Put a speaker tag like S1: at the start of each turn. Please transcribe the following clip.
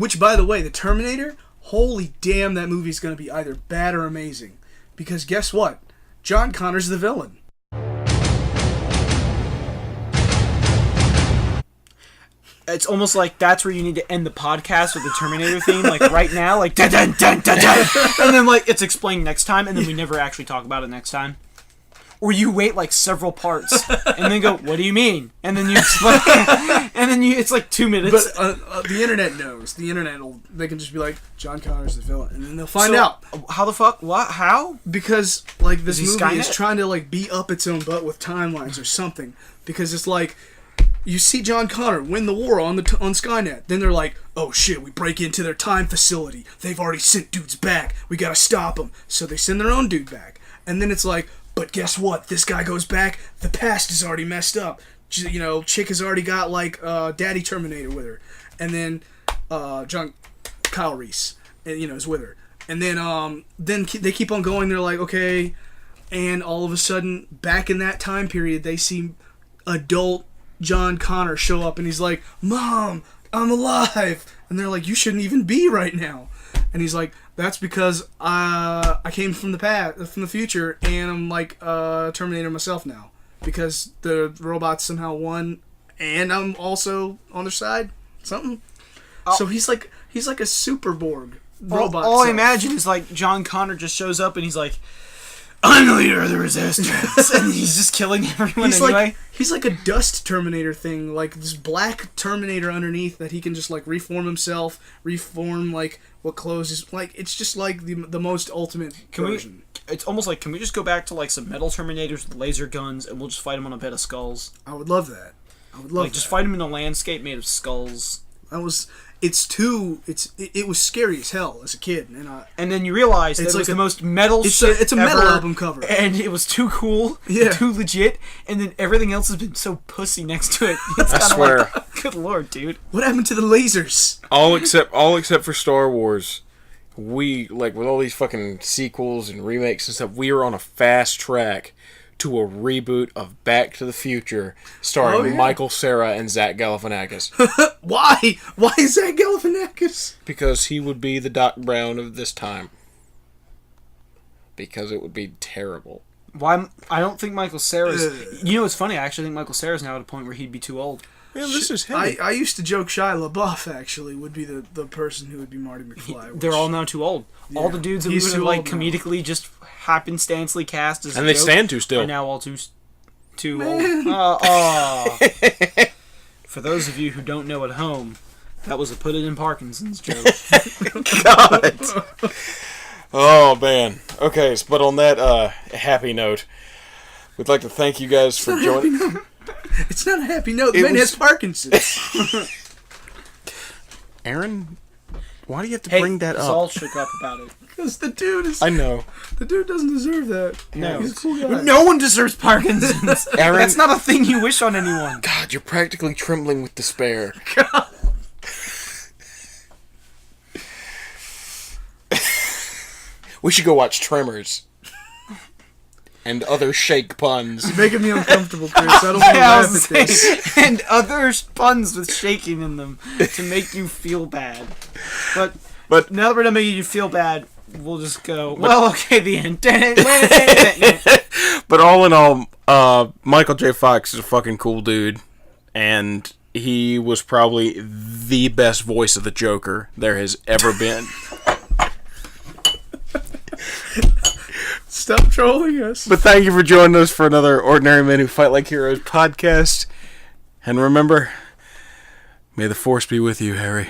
S1: Which, by the way, the Terminator, holy damn, that movie's going to be either bad or amazing. Because guess what? John Connor's the villain.
S2: It's almost like that's where you need to end the podcast with the Terminator theme, like right now, like dun dun dun dun dun, and then like it's explained next time, and then we never actually talk about it next time. Or you wait like several parts, and then go, "What do you mean?" And then you explain, and then it's like 2 minutes.
S1: But the internet knows. The internet they can just be like, John Connor's the villain, and then they'll find out.
S2: How the fuck? What? How?
S1: Because like this movie
S2: Skynet?
S1: is trying to like beat up its own butt with timelines or something. Because it's like, you see John Connor win the war on Skynet. Then they're like, oh shit, we break into their time facility. They've already sent dudes back. We gotta stop them. So they send their own dude back. And then it's like, but guess what? This guy goes back. The past is already messed up. You know, chick has already got like Daddy Terminator with her. And then Kyle Reese, is with her. And then they keep on going. They're like, okay. And all of a sudden, back in that time period, they see adult John Connor show up, and he's like, Mom, I'm alive. And they're like, you shouldn't even be right now. And he's like, that's because I came from the future, and I'm like Terminator myself now, because the robots somehow won, and I'm also on their side. Something. So he's like a super Borg robot.
S2: All I imagine is like John Connor just shows up, and he's like, I'm the leader of the resistance, and he's just killing everyone anyway.
S1: He's like a dust Terminator thing, like this black Terminator underneath that he can just like reform himself, reform like what clothes is like. It's just like the most ultimate version.
S2: It's almost like, can we just go back to like some metal Terminators with laser guns, and we'll just fight them on a bed of skulls?
S1: I would love that.
S2: Just fight them in a landscape made of skulls.
S1: It was scary as hell as a kid,
S2: and then you realize that it was the most metal shit.
S1: It's a metal album cover,
S2: and it was too cool, too legit, and then everything else has been so pussy next to it. It's
S3: I swear,
S2: like, oh, good lord, dude,
S1: what happened to the lasers?
S3: All except for Star Wars, we like with all these fucking sequels and remakes and stuff. We are on a fast track to a reboot of Back to the Future starring Michael Cera and Zach Galifianakis.
S1: Why? Why is Zach Galifianakis?
S3: Because he would be the Doc Brown of this time. Because it would be terrible.
S2: Why? I don't think Michael Cera's... it's funny, I actually think Michael Cera's now at a point where he'd be too old.
S3: Yeah, this is him.
S1: I used to joke Shia LaBeouf, actually, would be the person who would be Marty McFly.
S2: They're all now too old. Yeah. All the dudes that we would have like comedically just happenstancely cast as
S3: and they stand to still.
S2: Are now all too old. For those of you who don't know at home, that was a put it in Parkinson's joke.
S3: God. Oh, man. Okay, but on that happy note, we'd like to thank you guys for joining.
S1: It's not a happy note. The man has Parkinson's.
S3: Aaron, why do you have to bring that up?
S2: Saul shook up about it.
S1: Because the dude is...
S3: I know.
S1: The dude doesn't deserve that.
S2: No.
S1: He's a cool guy.
S2: No one deserves Parkinson's.
S3: Aaron,
S2: that's not a thing you wish on anyone.
S3: God, you're practically trembling with despair.
S1: God.
S3: We should go watch Tremors. And other shake puns.
S1: You're making me uncomfortable, Chris. I don't want to laugh at this.
S2: And other puns with shaking in them to make you feel bad. But now that we're not making you feel bad, we'll just go, the end.
S3: But all in all, Michael J. Fox is a fucking cool dude. And he was probably the best voice of the Joker there has ever been.
S1: Stop trolling us.
S3: But thank you for joining us for another Ordinary Men Who Fight Like Heroes podcast. And remember, may the Force be with you, Harry.